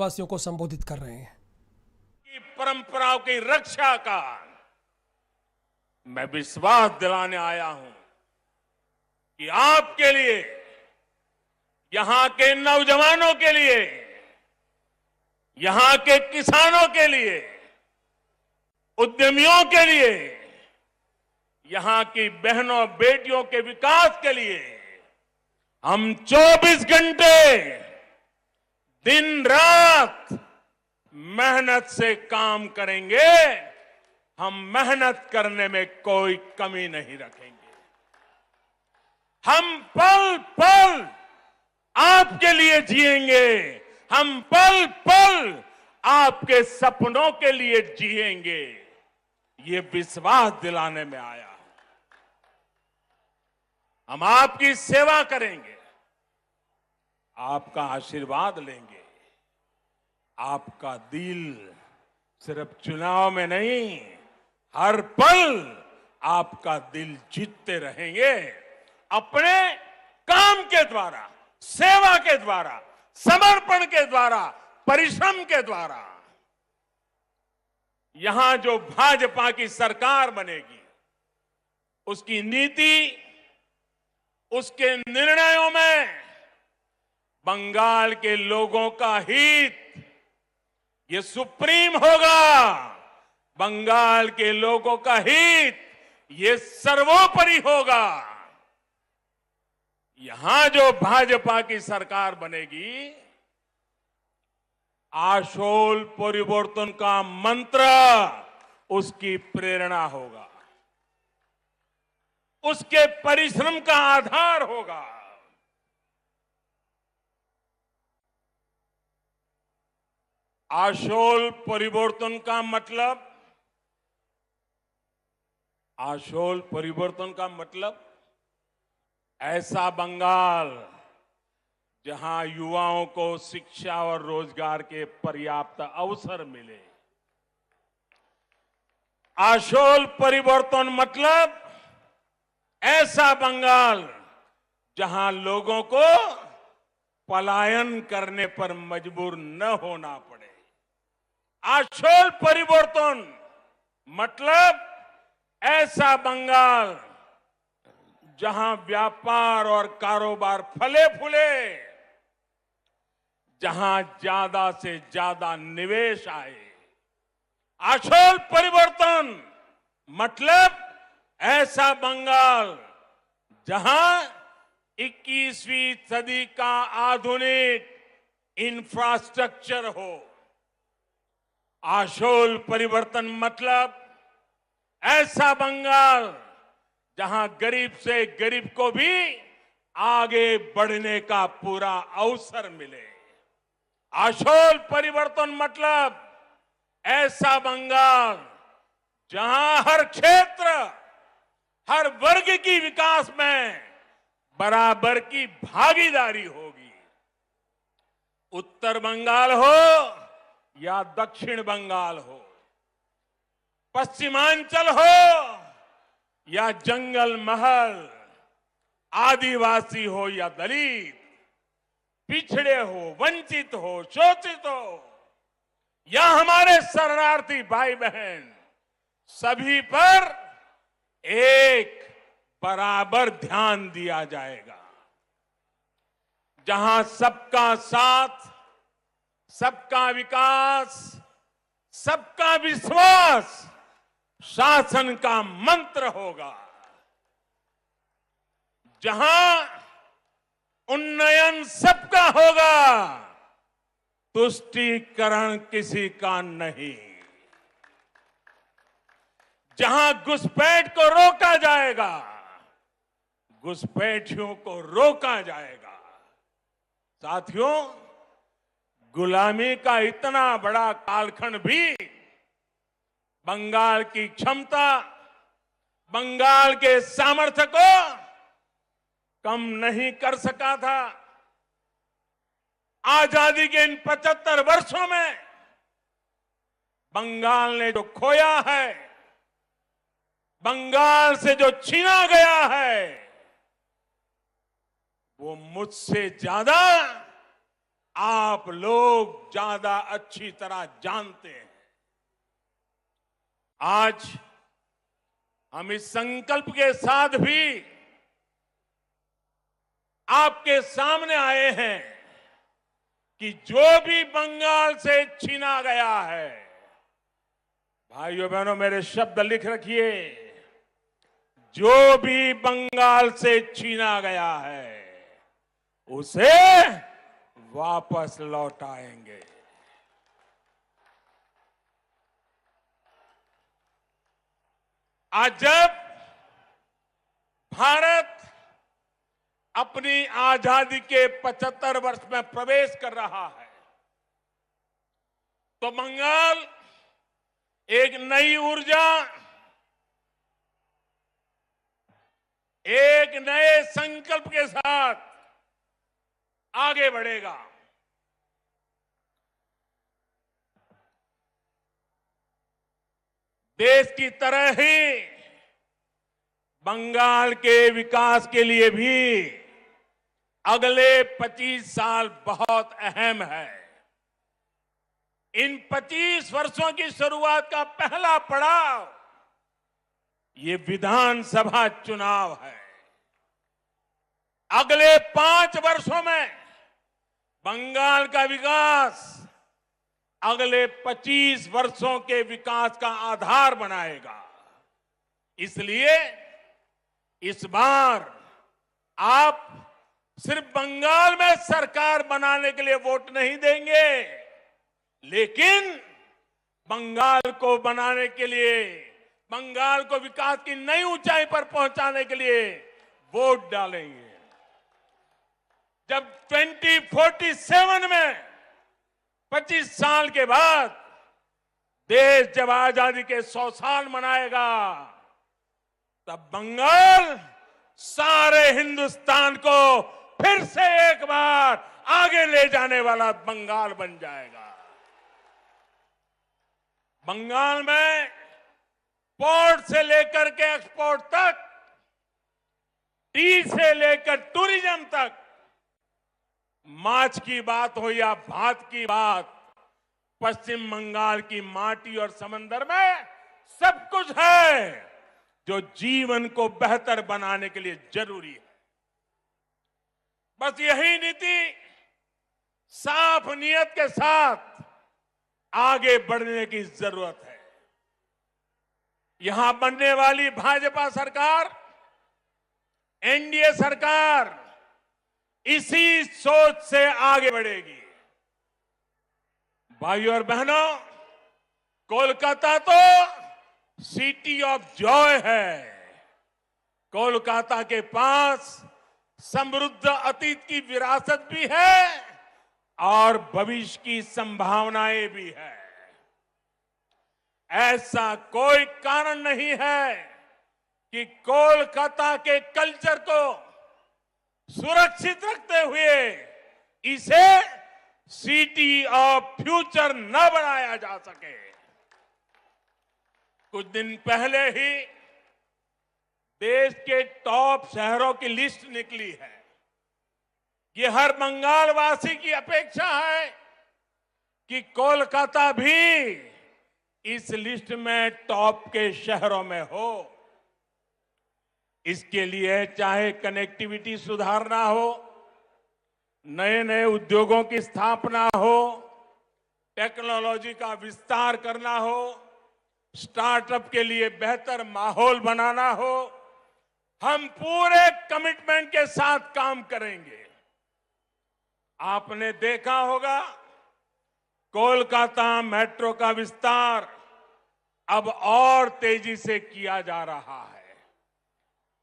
वासियों को संबोधित कर रहे हैं। की परंपराओं की रक्षा का मैं विश्वास दिलाने आया हूं कि आपके लिए, यहां के नौजवानों के लिए, यहां के किसानों के लिए, उद्यमियों के लिए, यहां की बहनों बेटियों के विकास के लिए हम 24 घंटे दिन रात मेहनत से काम करेंगे। हम मेहनत करने में कोई कमी नहीं रखेंगे। हम पल पल आपके लिए जिएंगे। हम पल पल आपके सपनों के लिए जिएंगे। ये विश्वास दिलाने में आया हूं। हम आपकी सेवा करेंगे, आपका आशीर्वाद लेंगे। आपका दिल सिर्फ चुनाव में नहीं, हर पल आपका दिल जीतते रहेंगे। अपने काम के द्वारा, सेवा के द्वारा, समर्पण के द्वारा, परिश्रम के द्वारा। यहां जो भाजपा की सरकार बनेगी, उसकी नीति, उसके निर्णयों में बंगाल के लोगों का हित ये सुप्रीम होगा। बंगाल के लोगों का हित ये सर्वोपरि होगा। यहां जो भाजपा की सरकार बनेगी, आशोल परिवर्तन का मंत्र उसकी प्रेरणा होगा, उसके परिश्रम का आधार होगा। आशोल परिवर्तन का मतलब, आशोल परिवर्तन का मतलब ऐसा बंगाल जहां युवाओं को शिक्षा और रोजगार के पर्याप्त अवसर मिले। आशोल परिवर्तन मतलब ऐसा बंगाल जहां लोगों को पलायन करने पर मजबूर न होना पड़े। आशोल परिवर्तन मतलब ऐसा बंगाल जहां व्यापार और कारोबार फले फूले, जहां ज्यादा से ज्यादा निवेश आए। आशोल परिवर्तन मतलब ऐसा बंगाल जहां 21वीं सदी का आधुनिक इंफ्रास्ट्रक्चर हो। आशोल परिवर्तन मतलब ऐसा बंगाल जहां गरीब से गरीब को भी आगे बढ़ने का पूरा अवसर मिले। आशोल परिवर्तन मतलब ऐसा बंगाल जहां हर क्षेत्र, हर वर्ग की विकास में बराबर की भागीदारी होगी। उत्तर बंगाल हो या दक्षिण बंगाल हो, पश्चिमांचल हो या जंगल महल, आदिवासी हो या दलित, पिछड़े हो, वंचित हो, शोषित हो या हमारे शरणार्थी भाई बहन, सभी पर एक बराबर ध्यान दिया जाएगा। जहां सबका साथ, सबका विकास, सबका विश्वास शासन का मंत्र होगा। जहां उन्नयन सबका होगा, तुष्टीकरण किसी का नहीं। जहां घुसपैठ को रोका जाएगा, घुसपैठियों को रोका जाएगा। साथियों, गुलामी का इतना बड़ा कालखंड भी बंगाल की क्षमता, बंगाल के सामर्थ्य को कम नहीं कर सका था। आजादी के इन 75 वर्षों में बंगाल ने जो खोया है, बंगाल से जो छीना गया है, वो मुझसे ज्यादा आप लोग ज्यादा अच्छी तरह जानते हैं। आज हम इस संकल्प के साथ भी आपके सामने आए हैं कि जो भी बंगाल से छीना गया है, भाइयों बहनों मेरे शब्द लिख रखिए, जो भी बंगाल से छीना गया है उसे वापस लौटाएंगे। आज जब भारत अपनी आजादी के 75 वर्ष में प्रवेश कर रहा है तो बंगाल एक नई ऊर्जा, एक नए संकल्प के साथ आगे बढ़ेगा। देश की तरह ही बंगाल के विकास के लिए भी अगले 25 साल बहुत अहम है। इन 25 वर्षों की शुरुआत का पहला पड़ाव ये विधानसभा चुनाव है। अगले 5 वर्षों में बंगाल का विकास अगले 25 वर्षों के विकास का आधार बनाएगा। इसलिए इस बार आप सिर्फ बंगाल में सरकार बनाने के लिए वोट नहीं देंगे, लेकिन बंगाल को बनाने के लिए, बंगाल को विकास की नई ऊंचाई पर पहुंचाने के लिए वोट डालेंगे। जब 2047 में 25 साल के बाद देश जब आजादी के 100 साल मनाएगा, तब बंगाल सारे हिंदुस्तान को फिर से एक बार आगे ले जाने वाला बंगाल बन जाएगा। बंगाल में पोर्ट से लेकर के एक्सपोर्ट तक, टी से लेकर टूरिज्म तक, माछ की बात हो या भात की बात, पश्चिम बंगाल की माटी और समंदर में सब कुछ है जो जीवन को बेहतर बनाने के लिए जरूरी है। बस यही नीति साफ नियत के साथ आगे बढ़ने की जरूरत है। यहां बनने वाली भाजपा सरकार, एनडीए सरकार इसी सोच से आगे बढ़ेगी। भाइयों और बहनों, कोलकाता तो सिटी ऑफ जॉय है। कोलकाता के पास समृद्ध अतीत की विरासत भी है और भविष्य की संभावनाएं भी है। ऐसा कोई कारण नहीं है कि कोलकाता के कल्चर को सुरक्षित रखते हुए इसे सिटी ऑफ फ्यूचर न बनाया जा सके। कुछ दिन पहले ही देश के टॉप शहरों की लिस्ट निकली है। ये हर बंगाल वासी की अपेक्षा है कि कोलकाता भी इस लिस्ट में टॉप के शहरों में हो। इसके लिए चाहे कनेक्टिविटी सुधारना हो, नए नए उद्योगों की स्थापना हो, टेक्नोलॉजी का विस्तार करना हो, स्टार्टअप के लिए बेहतर माहौल बनाना हो, हम पूरे कमिटमेंट के साथ काम करेंगे। आपने देखा होगा कोलकाता मेट्रो का विस्तार अब और तेजी से किया जा रहा है।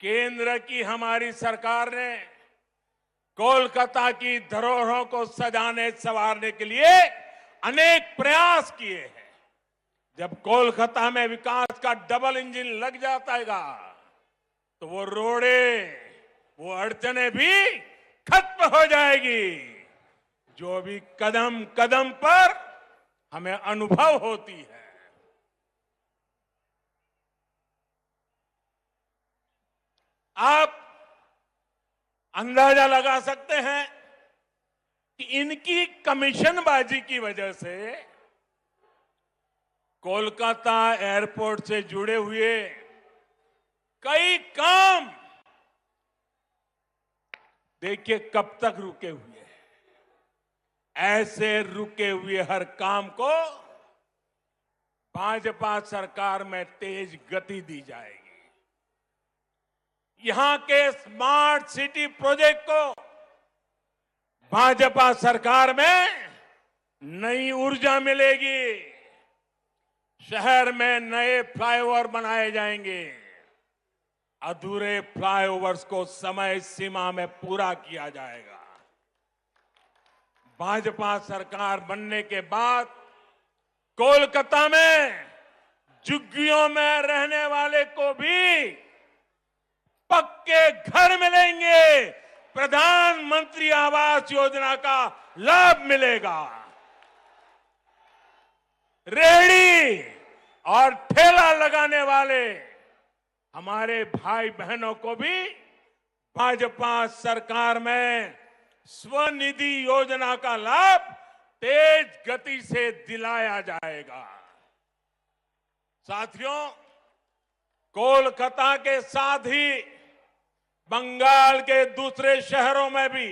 केंद्र की हमारी सरकार ने कोलकाता की धरोहरों को सजाने संवारने के लिए अनेक प्रयास किए हैं। जब कोलकाता में विकास का डबल इंजन लग जाएगा तो वो रोड़े, वो अड़चने भी खत्म हो जाएगी जो भी कदम कदम पर हमें अनुभव होती है। आप अंदाजा लगा सकते हैं कि इनकी कमीशनबाजी की वजह से कोलकाता एयरपोर्ट से जुड़े हुए कई काम देखिए कब तक रुके हुए हैं। ऐसे रुके हुए हर काम को भाजपा सरकार में तेज गति दी जाएगी। यहां के स्मार्ट सिटी प्रोजेक्ट को भाजपा सरकार में नई ऊर्जा मिलेगी। शहर में नए फ्लाईओवर बनाए जाएंगे। अधूरे फ्लाईओवर्स को समय सीमा में पूरा किया जाएगा। भाजपा सरकार बनने के बाद कोलकाता में झुग्गियों में रहने वाले को भी पक्के घर मिलेंगे। प्रधानमंत्री आवास योजना का लाभ मिलेगा। रेहड़ी और ठेला लगाने वाले हमारे भाई बहनों को भी भाजपा सरकार में स्वनिधि योजना का लाभ तेज गति से दिलाया जाएगा। साथियों, कोलकाता के साथ ही बंगाल के दूसरे शहरों में भी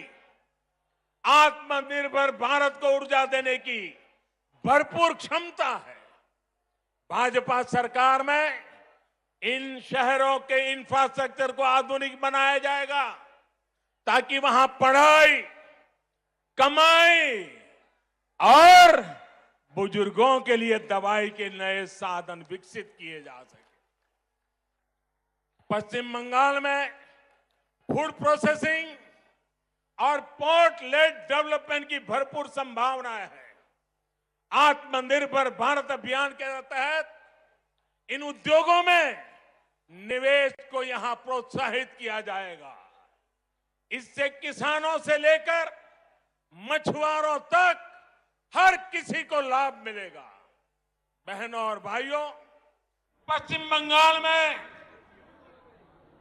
आत्मनिर्भर भारत को ऊर्जा देने की भरपूर क्षमता है। भाजपा सरकार में इन शहरों के इंफ्रास्ट्रक्चर को आधुनिक बनाया जाएगा ताकि वहां पढ़ाई, कमाई और बुजुर्गों के लिए दवाई के नए साधन विकसित किए जा सके। पश्चिम बंगाल में फूड प्रोसेसिंग और पोर्ट लेड डेवलपमेंट की भरपूर संभावनाएं है। आत्मनिर्भर भारत अभियान के तहत इन उद्योगों में निवेश को यहां प्रोत्साहित किया जाएगा। इससे किसानों से लेकर मछुआरों तक हर किसी को लाभ मिलेगा। बहनों और भाइयों, पश्चिम बंगाल में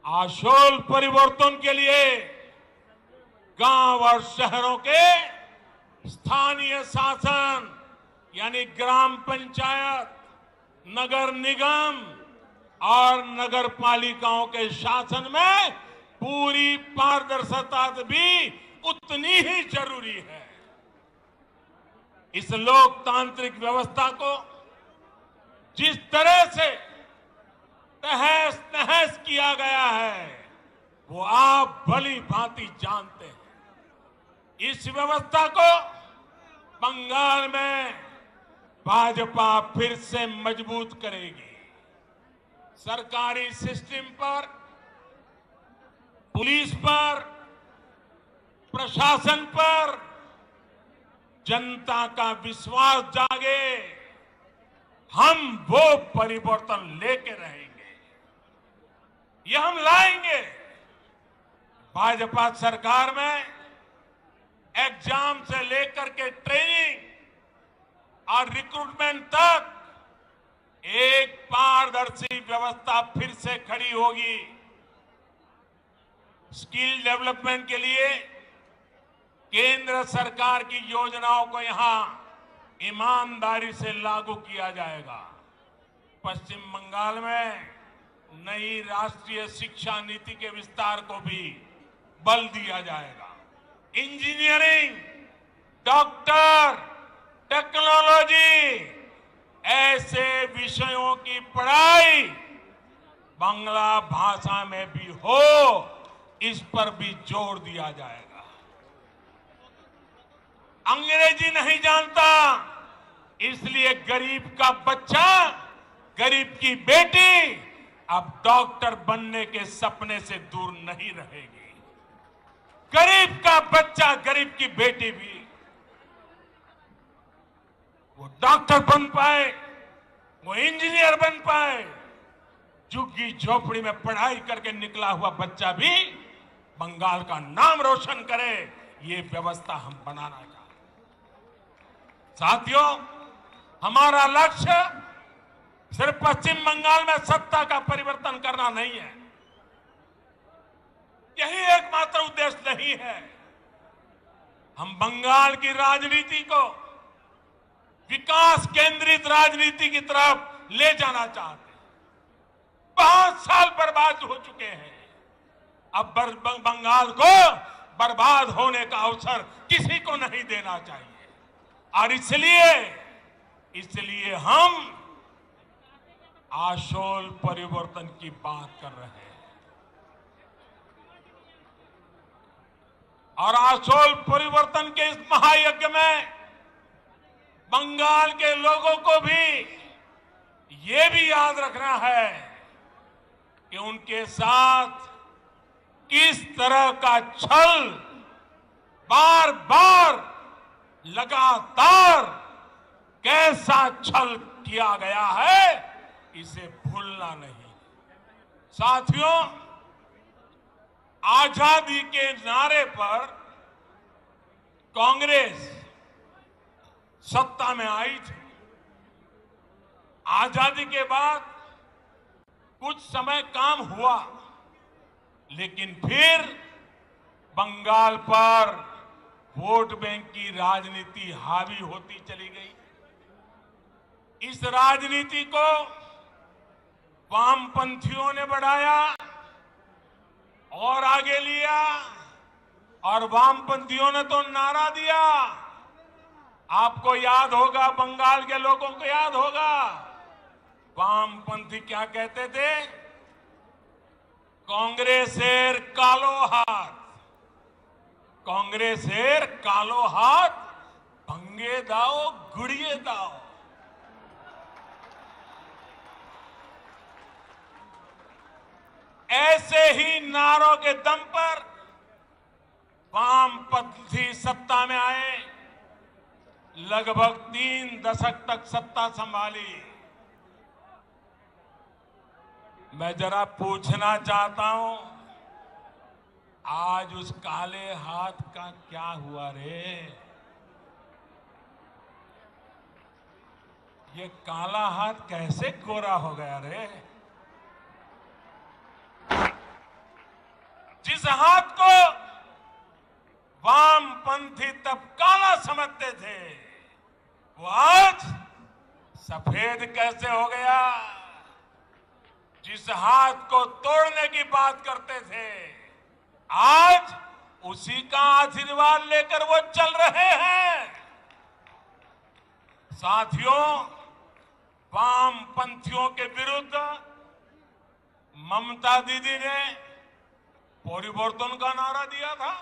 आशोल परिवर्तन के लिए गांव और शहरों के स्थानीय शासन यानी ग्राम पंचायत, नगर निगम और नगर पालिकाओं के शासन में पूरी पारदर्शिता भी उतनी ही जरूरी है। इस लोकतांत्रिक व्यवस्था को जिस तरह से तहस नहस किया गया है वो आप भली भांति जानते हैं। इस व्यवस्था को बंगाल में भाजपा फिर से मजबूत करेगी। सरकारी सिस्टम पर, पुलिस पर, प्रशासन पर जनता का विश्वास जागे। हम वो परिवर्तन लेके रहेंगे, ये हम लाएंगे। भाजपा सरकार में एग्जाम से लेकर के ट्रेनिंग और रिक्रूटमेंट तक एक पारदर्शी व्यवस्था फिर से खड़ी होगी। स्किल डेवलपमेंट के लिए केंद्र सरकार की योजनाओं को यहां ईमानदारी से लागू किया जाएगा। पश्चिम बंगाल में नई राष्ट्रीय शिक्षा नीति के विस्तार को भी बल दिया जाएगा। इंजीनियरिंग, डॉक्टर, टेक्नोलॉजी ऐसे विषयों की पढ़ाई बांग्ला भाषा में भी हो, इस पर भी जोर दिया जाएगा। अंग्रेजी नहीं जानता, इसलिए गरीब का बच्चा, गरीब की बेटी अब डॉक्टर बनने के सपने से दूर नहीं रहेगी। गरीब का बच्चा, गरीब की बेटी भी वो डॉक्टर बन पाए, वो इंजीनियर बन पाए। झुग्गी झोपड़ी में पढ़ाई करके निकला हुआ बच्चा भी बंगाल का नाम रोशन करे, ये व्यवस्था हम बनाना चाहते हैं। साथियों, हमारा लक्ष्य सिर्फ पश्चिम बंगाल में सत्ता का परिवर्तन करना नहीं है, यही एकमात्र उद्देश्य नहीं है। हम बंगाल की राजनीति को विकास केंद्रित राजनीति की तरफ ले जाना चाहते हैं। बहुत साल बर्बाद हो चुके हैं। अब बंगाल को बर्बाद होने का अवसर किसी को नहीं देना चाहिए और इसलिए हम आशोल परिवर्तन की बात कर रहे हैं और आशोल परिवर्तन के इस महायज्ञ में बंगाल के लोगों को भी ये भी याद रखना है कि उनके साथ किस तरह का छल बार बार लगातार कैसा छल किया गया है, इसे भूलना नहीं। साथियों, आजादी के नारे पर कांग्रेस सत्ता में आई थी। आजादी के बाद कुछ समय काम हुआ, लेकिन फिर बंगाल पर वोट बैंक की राजनीति हावी होती चली गई। इस राजनीति को वामपंथियों ने बढ़ाया और आगे लिया और वामपंथियों ने तो नारा दिया। आपको याद होगा, बंगाल के लोगों को याद होगा, वामपंथी क्या कहते थे? कांग्रेसेर कालो हाथ, कांग्रेसेर कालो हाथ भंगे दाओ गुड़िए दाओ। ऐसे ही नारों के दम पर वामपंथी सत्ता में आए, लगभग 3 दशक तक सत्ता संभाली। मैं जरा पूछना चाहता हूं, आज उस काले हाथ का क्या हुआ रे? ये काला हाथ कैसे गोरा हो गया रे? जिस हाथ को वामपंथी तब काला समझते थे, वो आज सफेद कैसे हो गया? जिस हाथ को तोड़ने की बात करते थे, आज उसी का आशीर्वाद लेकर वो चल रहे हैं। साथियों, वामपंथियों के विरुद्ध ममता दीदी ने परिवर्तन का नारा दिया था।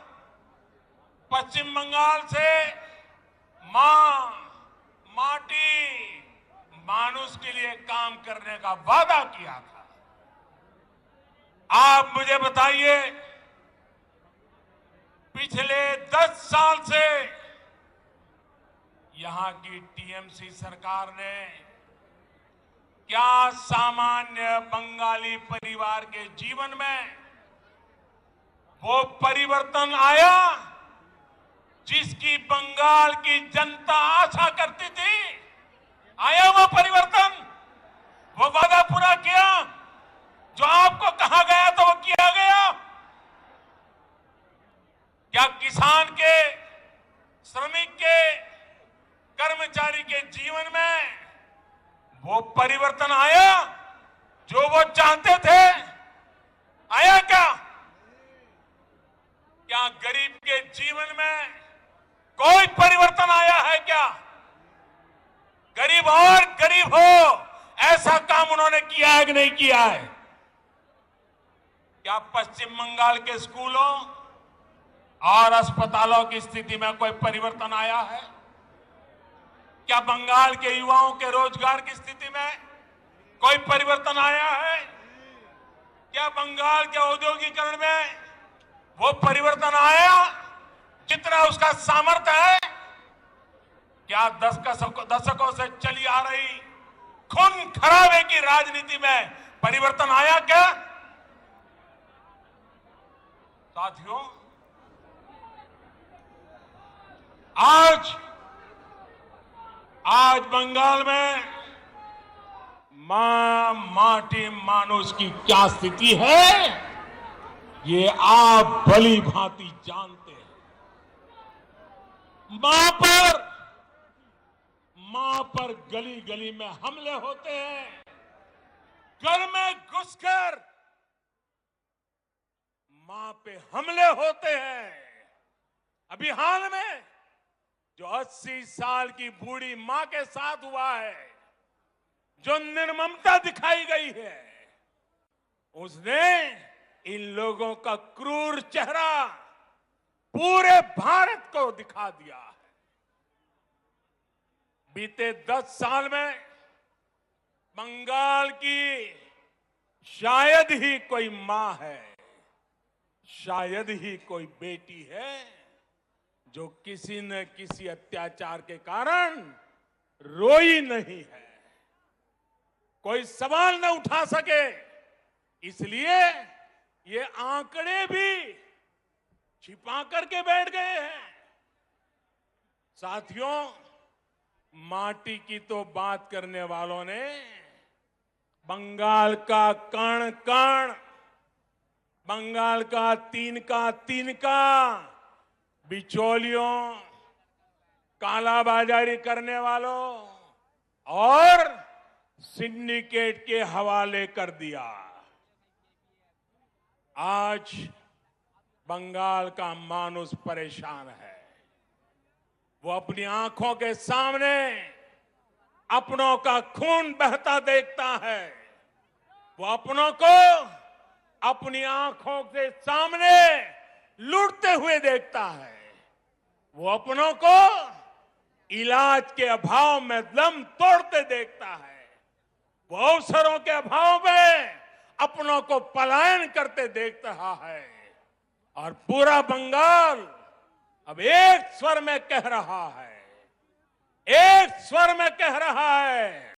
पश्चिम बंगाल से मां, माटी, मानुष के लिए काम करने का वादा किया था। आप मुझे बताइए, पिछले 10 साल से यहां की टीएमसी सरकार ने क्या सामान्य बंगाली परिवार के जीवन में वो परिवर्तन आया जिसकी बंगाल की जनता आशा करती थी? आया वो परिवर्तन? वो वादा पूरा किया? जो आपको कहा गया था वो किया गया? क्या किसान के, श्रमिक के, कर्मचारी के जीवन में वो परिवर्तन आया जो वो चाहते थे? आया क्या? क्या गरीब के जीवन में कोई परिवर्तन आया है क्या? गरीब और गरीब हो, ऐसा काम उन्होंने किया है कि नहीं किया है? क्या पश्चिम बंगाल के स्कूलों और अस्पतालों की स्थिति में कोई परिवर्तन आया है? क्या बंगाल के युवाओं के रोजगार की स्थिति में कोई परिवर्तन आया है? क्या बंगाल के औद्योगिकरण में वो परिवर्तन आया जितना उसका सामर्थ्य है? क्या दशकों से चली आ रही खून खराबे की राजनीति में परिवर्तन आया क्या? साथियों, आज बंगाल में मां, माटी, मानुष की क्या स्थिति है, ये आप भली भांति जानते हैं। मां पर गली गली में हमले होते हैं, घर में घुसकर मां पे हमले होते हैं। अभी हाल में जो 80 साल की बूढ़ी मां के साथ हुआ है, जो निर्ममता दिखाई गई है, उसने इन लोगों का क्रूर चेहरा पूरे भारत को दिखा दिया है। बीते 10 साल में बंगाल की शायद ही कोई मां है, शायद ही कोई बेटी है जो किसी न किसी अत्याचार के कारण रोई नहीं है, कोई सवाल न उठा सके। इसलिए ये आंकड़े भी छिपा करके बैठ गए हैं। साथियों, माटी की तो बात करने वालों ने बंगाल का कण कण, बंगाल का तिनका बिचौलियों, कालाबाजारी करने वालों और सिंडिकेट के हवाले कर दिया। आज बंगाल का मानुष परेशान है। वो अपनी आंखों के सामने अपनों का खून बहता देखता है। वो अपनों को अपनी आंखों के सामने लूटते हुए देखता है। वो अपनों को इलाज के अभाव में दम तोड़ते देखता है। वो अवसरों के अभाव में अपनों को पलायन करते देख रहा है। और पूरा बंगाल अब एक स्वर में कह रहा है, एक स्वर में कह रहा है,